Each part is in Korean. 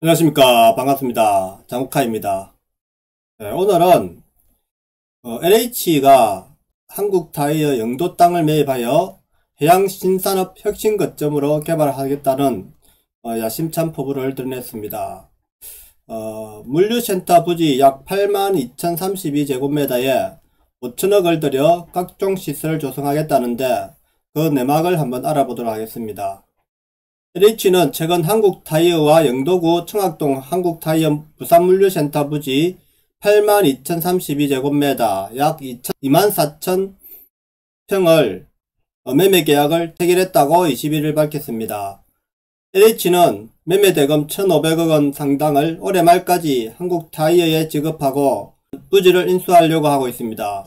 안녕하십니까. 반갑습니다. 장욱하입니다. 네, 오늘은 LH가 한국타이어 영도 땅을 매입하여 해양신산업 혁신 거점으로 개발하겠다는 야심찬 포부를 드러냈습니다. 물류센터 부지 약 82,032제곱미터에 5천억을 들여 각종 시설을 조성하겠다는데 그 내막을 한번 알아보도록 하겠습니다. LH는 최근 한국타이어와 영도구 청학동 한국타이어 부산물류센터 부지 82,032제곱미터 약 24,000평을 매매 계약을 체결했다고 21일 밝혔습니다. LH는 매매대금 1,500억원 상당을 올해 말까지 한국타이어에 지급하고 부지를 인수하려고 하고 있습니다.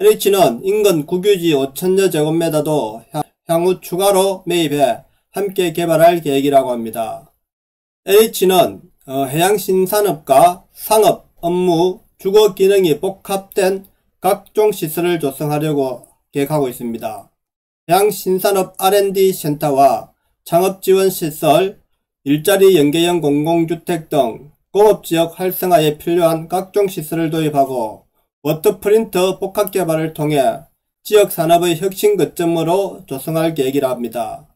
LH는 인근 국유지 5,000여 제곱미터도 향후 추가로 매입해 함께 개발할 계획이라고 합니다. LH는 해양신산업과 상업, 업무, 주거 기능이 복합된 각종 시설을 조성하려고 계획하고 있습니다. 해양신산업 R&D 센터와 창업지원시설, 일자리 연계형 공공주택 등 공업지역 활성화에 필요한 각종 시설을 도입하고 워터프린터 복합개발을 통해 지역산업의 혁신 거점으로 조성할 계획이라 합니다.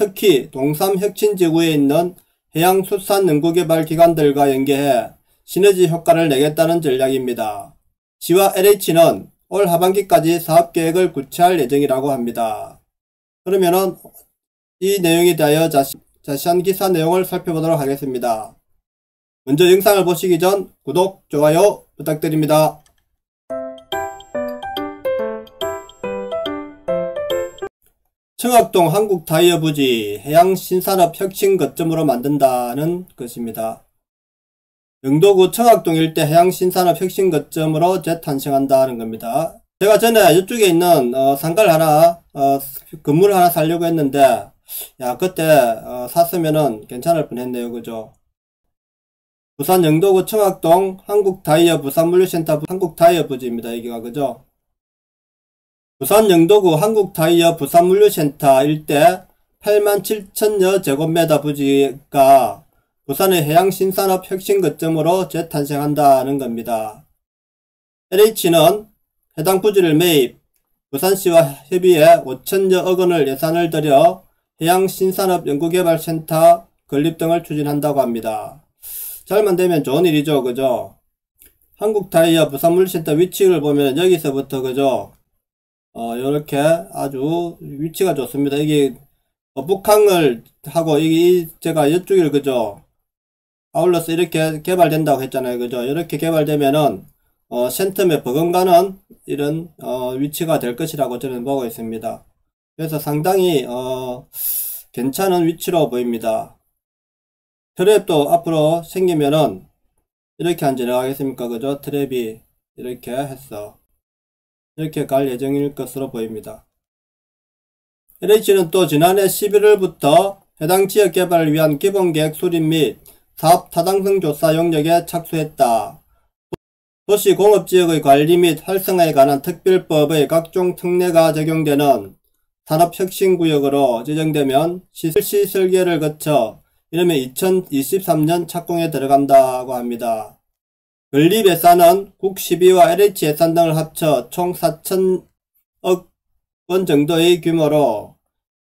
특히 동삼혁신지구에 있는 해양수산연구개발기관들과 연계해 시너지 효과를 내겠다는 전략입니다. 시와 LH는 올 하반기까지 사업계획을 구체할 예정이라고 합니다. 그러면은 이 내용에 대하여 자세한 기사 내용을 살펴보도록 하겠습니다. 먼저 영상을 보시기 전 구독, 좋아요 부탁드립니다. 청학동 한국타이어 부지 해양신산업 혁신 거점으로 만든다는 것입니다. 영도구 청학동 일대 해양신산업 혁신 거점으로 재탄생한다는 겁니다. 제가 전에 이쪽에 있는 상가를 하나 건물을 하나 사려고 했는데 야 그때 샀으면은 괜찮을 뻔했네요. 그죠? 부산 영도구 청학동 한국타이어 부산물류센터 한국타이어 부지입니다. 여기가 그죠? 부산 영도구 한국타이어 부산물류센터 일대 87,000여 제곱미터 부지가 부산의 해양신산업 혁신 거점으로 재탄생한다는 겁니다. LH는 해당 부지를 매입, 부산시와 협의해 5천여 억원을 예산을 들여 해양신산업 연구개발센터 건립 등을 추진한다고 합니다. 잘만 되면 좋은 일이죠. 그죠? 한국타이어 부산물류센터 위치를 보면 여기서부터 그죠? 요렇게 아주 위치가 좋습니다. 이게 북항을 하고 제가 이쪽을 그죠? 아울러서 이렇게 개발된다고 했잖아요. 그죠? 이렇게 개발되면은 센텀에 버금가는 이런 위치가 될 것이라고 저는 보고 있습니다. 그래서 상당히 괜찮은 위치로 보입니다. 트랩도 앞으로 생기면은 이렇게 안 지나가겠습니까? 그죠? 트랩이 이렇게 해서 이렇게 갈 예정일 것으로 보입니다. LH는 또 지난해 11월부터 해당 지역 개발을 위한 기본계획 수립 및 사업 타당성 조사 용역에 착수했다. 도시 공업지역의 관리 및 활성화에 관한 특별법의 각종 특례가 적용되는 산업혁신구역으로 지정되면 실시 설계를 거쳐 이르면 2023년 착공에 들어간다고 합니다. 건립 예산은 국12와 LH 예산 등을 합쳐 총 4천억 원 정도의 규모로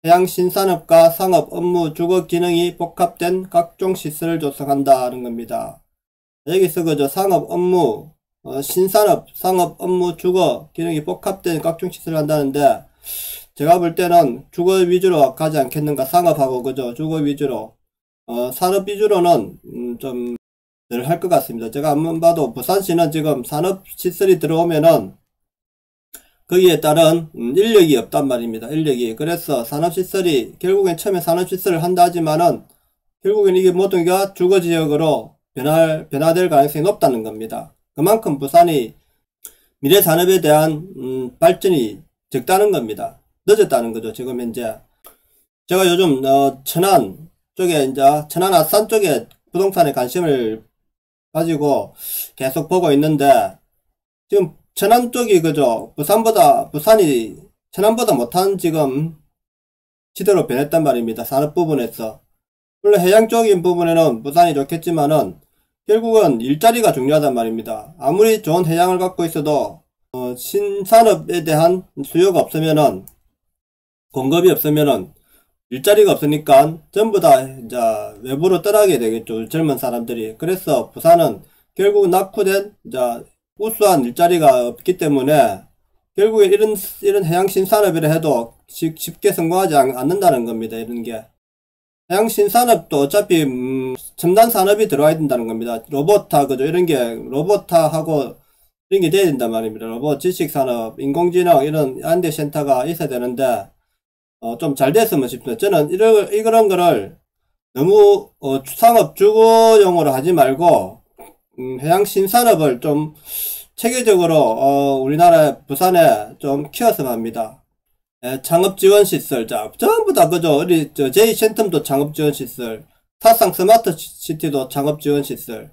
해양신산업과 상업, 업무, 주거 기능이 복합된 각종 시설을 조성한다는 겁니다. 여기서 그저 상업, 업무, 신산업, 상업, 업무, 주거 기능이 복합된 각종 시설을 한다는데 제가 볼 때는 주거 위주로 가지 않겠는가. 상업하고 그저 주거 위주로 산업 위주로는 좀 늘 할 것 같습니다. 제가 한번 봐도 부산시는 지금 산업시설이 들어오면은 거기에 따른 인력이 없단 말입니다. 인력이. 그래서 산업시설이 결국엔 처음에 산업시설을 한다 하지만은 결국엔 이게 모든 게 주거지역으로 변화될 가능성이 높다는 겁니다. 그만큼 부산이 미래산업에 대한 발전이 적다는 겁니다. 늦었다는 거죠. 지금 현재. 제가 요즘 천안 쪽에 이제 천안 아산 쪽에 부동산에 관심을 가지고 계속 보고 있는데 지금 천안 쪽이 그죠? 부산이 천안보다 못한 지금 시대로 변했단 말입니다. 산업 부분에서. 물론 해양 쪽인 부분에는 부산이 좋겠지만은 결국은 일자리가 중요하단 말입니다. 아무리 좋은 해양을 갖고 있어도 신산업에 대한 수요가 없으면은, 공급이 없으면은 일자리가 없으니까 전부 다 이제 외부로 떠나게 되겠죠, 젊은 사람들이. 그래서 부산은 결국 낙후된 이제 우수한 일자리가 없기 때문에 결국에 이런 해양 신산업이라 해도 쉽게 성공하지 않는다는 겁니다. 이런 게 해양 신산업도 어차피 첨단 산업이 들어와야 된다는 겁니다. 로봇화, 그죠? 이런 게 로봇화하고 이런 게 돼야 된단 말입니다. 로봇 지식산업, 인공지능 이런 안대 센터가 있어야 되는데 좀 잘 됐으면 싶습니다. 저는 이런 거를 너무 상업 주거용으로 하지 말고 해양 신산업을 좀 체계적으로 우리나라 부산에 좀 키웠으면 합니다. 창업지원시설, 자, 전부 다 그죠? 우리 J센텀도 창업지원시설, 타상 스마트시티도 창업지원시설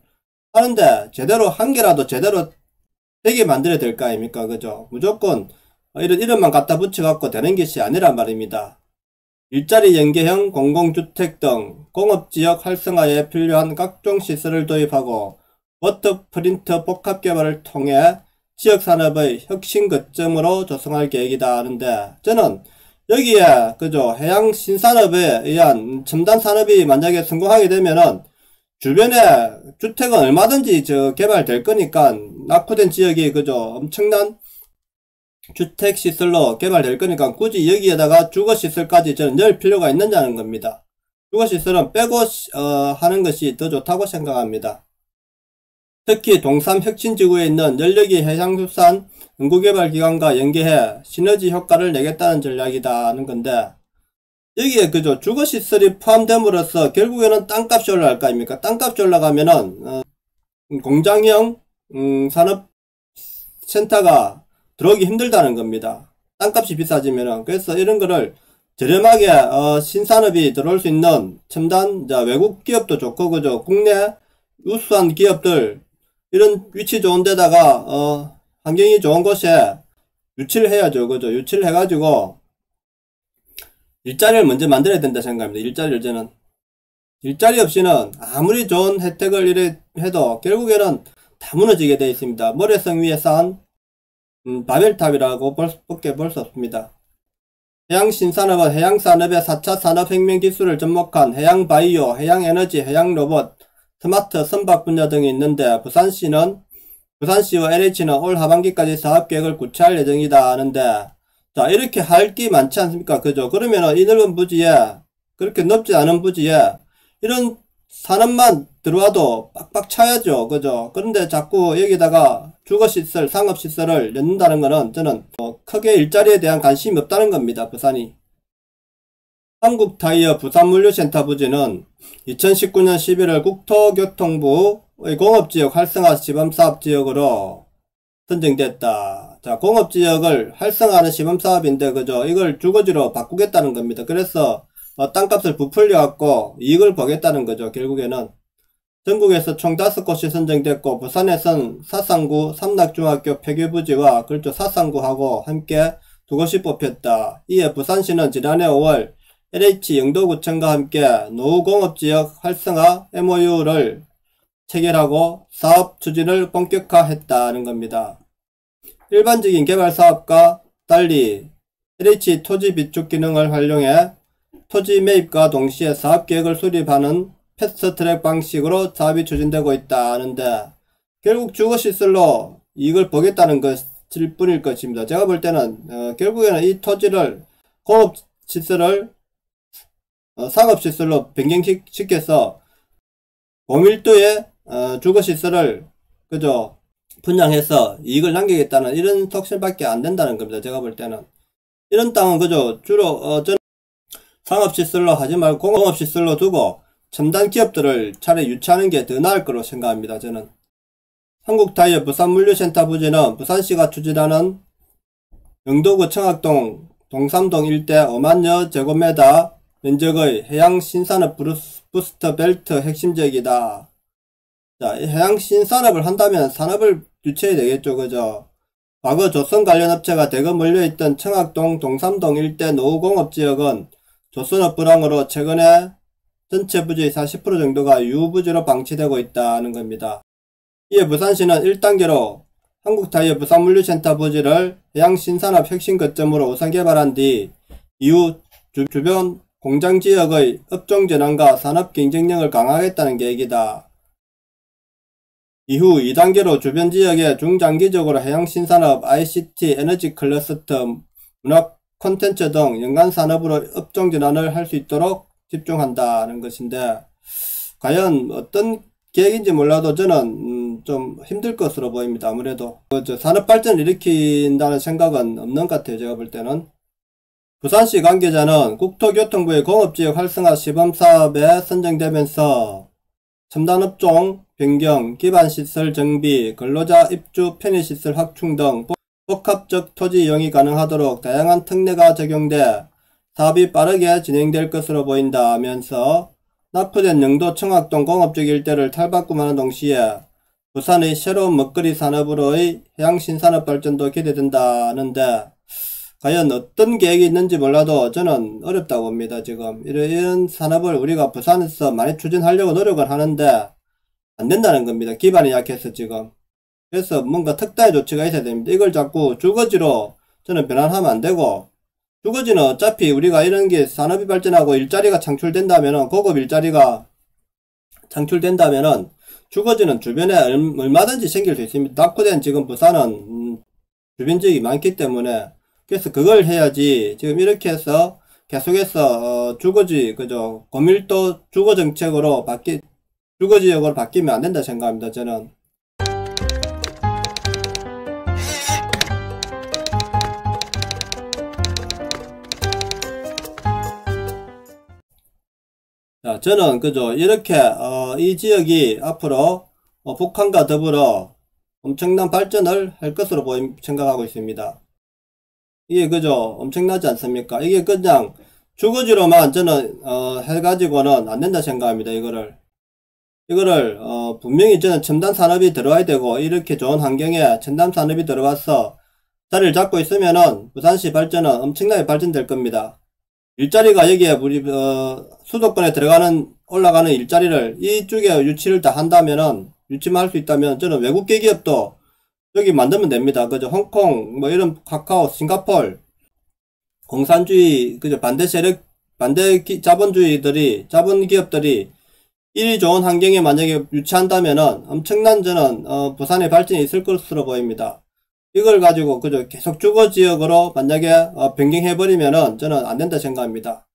하는데 제대로 한 개라도 제대로 되게 만들어야 될 거 아닙니까? 그죠? 무조건 이름만 갖다 붙여갖고 되는 것이 아니란 말입니다. 일자리 연계형 공공주택 등 공업지역 활성화에 필요한 각종 시설을 도입하고 워터 프린터 복합 개발을 통해 지역산업의 혁신 거점으로 조성할 계획이다 하는데, 저는 여기에 그죠, 해양 신산업에 의한 첨단 산업이 만약에 성공하게 되면은 주변에 주택은 얼마든지 개발될 거니까, 낙후된 지역이 그죠, 엄청난 주택시설로 개발될 거니까 굳이 여기에다가 주거시설까지 저는 넣을 필요가 있느냐는 겁니다. 주거시설은 빼고 하는 것이 더 좋다고 생각합니다. 특히 동삼 혁신지구에 있는 연력이 해상수산 연구개발기관과 연계해 시너지 효과를 내겠다는 전략이다 하는 건데, 여기에 그죠, 주거시설이 포함됨으로써 결국에는 땅값이 올라갈 거 아닙니까? 땅값이 올라가면은 공장형 산업센터가 들어오기 힘들다는 겁니다. 땅값이 비싸지면은. 그래서 이런 거를 저렴하게 신산업이 들어올 수 있는 첨단 외국 기업도 좋고 그죠, 국내 우수한 기업들 이런 위치 좋은 데다가 환경이 좋은 곳에 유치를 해야죠. 그죠? 유치를 해가지고 일자리를 먼저 만들어야 된다 생각합니다. 일자리를 저는. 일자리 없이는 아무리 좋은 혜택을 이래 해도 결국에는 다 무너지게 되어 있습니다. 모래성 위에 쌓은 바벨탑이라고 밖에 볼 수 없습니다. 해양 신산업은 해양산업의 4차 산업혁명 기술을 접목한 해양바이오, 해양에너지, 해양로봇, 스마트 선박 분야 등이 있는데, 부산시와 LH는 올 하반기까지 사업계획을 구체할 예정이다 하는데, 자, 이렇게 할 게 많지 않습니까? 그죠? 그러면은 이 넓은 부지에, 그렇게 넓지 않은 부지에 이런 산업만 들어와도 빡빡 차야죠. 그죠? 그런데 자꾸 여기다가 주거시설, 상업시설을 넣는다는 거는 저는 크게 일자리에 대한 관심이 없다는 겁니다. 부산이. 한국타이어 부산물류센터 부지는 2019년 11월 국토교통부의 공업지역 활성화 시범사업지역으로 선정됐다. 자, 공업지역을 활성화하는 시범사업인데 그죠, 이걸 주거지로 바꾸겠다는 겁니다. 그래서 땅값을 부풀려 갖고 이익을 보겠다는 거죠. 결국에는 전국에서 총 5곳이 선정됐고, 부산에선 사상구 삼락중학교 폐교부지와 그렇죠, 사상구하고 함께 2곳이 뽑혔다. 이에 부산시는 지난해 5월 LH 영도구청과 함께 노후공업지역 활성화 MOU를 체결하고 사업 추진을 본격화했다는 겁니다. 일반적인 개발사업과 달리 LH 토지 비축 기능을 활용해 토지 매입과 동시에 사업계획을 수립하는 패스트트랙 방식으로 사업이 추진되고 있다 하는데, 결국 주거시설로 이익을 보겠다는 것일 뿐일 것입니다. 제가 볼 때는 결국에는 이 토지를 공업시설을 상업시설로 변경시켜서 고밀도의 주거시설을 그죠, 분양해서 이익을 남기겠다는 이런 톡실밖에 안 된다는 겁니다. 제가 볼 때는 이런 땅은 그죠, 주로 저는 상업시설로 하지 말고 공업시설로 두고 첨단 기업들을 차라리 유치하는 게 더 나을 거로 생각합니다. 저는. 한국타이어 부산물류센터 부지는 부산시가 추진하는 영도구 청학동 동삼동 일대 5만여 제곱미터 면적의 해양 신산업 부스터 벨트 핵심 지역이다. 자, 해양 신산업을 한다면 산업을 유치해야 되겠죠. 그죠? 과거 조선 관련 업체가 대거 몰려있던 청학동 동삼동 일대 노후공업지역은 조선업 불황으로 최근에 전체 부지의 40% 정도가 유부지로 방치되고 있다는 겁니다. 이에 부산시는 1단계로 한국타이어 부산물류센터 부지를 해양신산업 혁신 거점으로 우선 개발한 뒤 이후 주변 공장지역의 업종전환과 산업경쟁력을 강화하겠다는 계획이다. 이후 2단계로 주변 지역에 중장기적으로 해양신산업, ICT, 에너지 클러스터, 문화 콘텐츠 등 연관산업으로 업종전환을 할 수 있도록 집중한다는 것인데, 과연 어떤 계획인지 몰라도 저는 좀 힘들 것으로 보입니다. 아무래도 산업발전을 일으킨다는 생각은 없는 것 같아요. 제가 볼 때는. 부산시 관계자는 국토교통부의 공업지역 활성화 시범사업에 선정되면서 첨단업종 변경, 기반시설 정비, 근로자 입주 편의시설 확충 등 복합적 토지 이용이 가능하도록 다양한 특례가 적용돼 사업이 빠르게 진행될 것으로 보인다 하면서 납부된 영도 청학동 공업지역 일대를 탈바꿈하는 동시에 부산의 새로운 먹거리 산업으로의 해양신산업 발전도 기대된다는데, 과연 어떤 계획이 있는지 몰라도 저는 어렵다고 봅니다. 지금 이런 산업을 우리가 부산에서 많이 추진하려고 노력을 하는데 안 된다는 겁니다. 기반이 약해서 지금. 그래서 뭔가 특단의 조치가 있어야 됩니다. 이걸 자꾸 주거지로 저는 변환하면 안 되고, 주거지는 어차피 우리가 이런 게 산업이 발전하고 일자리가 창출된다면은, 고급 일자리가 창출된다면은 주거지는 주변에 얼마든지 생길 수 있습니다. 낙후된 지금 부산은 주변 지역이 많기 때문에, 그래서 그걸 해야지 지금 이렇게 해서 계속해서 주거지 그저 고밀도 주거 정책으로 주거지역으로 바뀌면 안 된다 생각합니다. 저는. 자, 저는 그저 이렇게 이 지역이 앞으로 북한과 더불어 엄청난 발전을 할 것으로 생각하고 있습니다. 이게 그저 엄청나지 않습니까? 이게 그냥 주거지로만 저는 해가지고는 안 된다 생각합니다. 이거를 분명히 저는 첨단 산업이 들어와야 되고, 이렇게 좋은 환경에 첨단 산업이 들어와서 자리를 잡고 있으면은 부산시 발전은 엄청나게 발전될 겁니다. 일자리가 여기에 우리 수도권에 올라가는 일자리를 이쪽에 유치를 다 한다면은, 유치만 할 수 있다면 저는 외국계 기업도 여기 만들면 됩니다. 그저 홍콩 뭐 이런 카카오, 싱가폴 공산주의 그저 반대 자본 기업들이 이리 좋은 환경에 만약에 유치한다면은 엄청난 저는 부산의 발전이 있을 것으로 보입니다. 이걸 가지고 그저 계속 주거지역으로 만약에 변경해버리면은 저는 안 된다 생각합니다.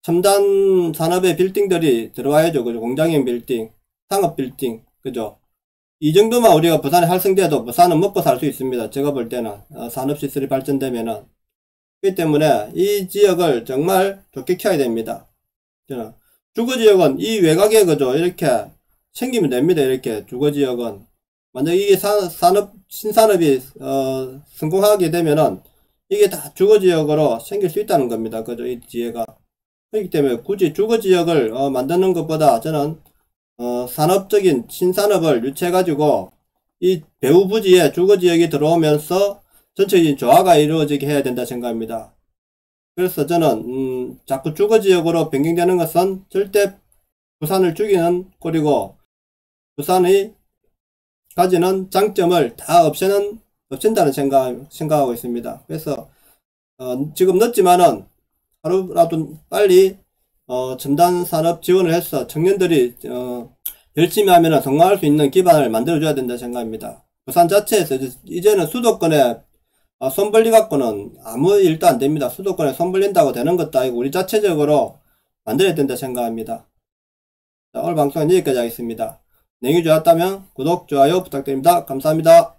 첨단 산업의 빌딩들이 들어와야죠. 그죠? 공장형 빌딩, 상업 빌딩, 그죠? 이 정도만 우리가 부산에 활성돼도 부산은 먹고 살 수 있습니다. 제가 볼 때는 산업시설이 발전되면은. 그렇기 때문에 이 지역을 정말 좋게 키워야 됩니다. 저는 주거지역은 이 외곽에 그죠 이렇게 생기면 됩니다. 이렇게 주거지역은 만약 이게 신산업이 성공하게 되면은 이게 다 주거지역으로 생길 수 있다는 겁니다. 그죠? 이 지혜가. 그렇기 때문에 굳이 주거지역을 만드는 것보다 저는 산업적인 신산업을 유치해가지고 이 배후 부지에 주거지역이 들어오면서 전체적인 조화가 이루어지게 해야 된다 생각합니다. 그래서 저는 자꾸 주거지역으로 변경되는 것은 절대 부산을 죽이는 꼴이고, 부산이 가지는 장점을 다 없앤다는 생각하고 있습니다. 그래서 지금 늦지만은 하루라도 빨리 첨단 산업 지원을 해서 청년들이 열심히 하면 성공할 수 있는 기반을 만들어줘야 된다 생각합니다. 부산 자체에서 이제는 수도권에 손 벌리 갖고는 아무 일도 안 됩니다. 수도권에 손 벌린다고 되는 것도 아니고 우리 자체적으로 만들어야 된다 생각합니다. 자, 오늘 방송은 여기까지 하겠습니다. 내용이 좋았다면 구독, 좋아요 부탁드립니다. 감사합니다.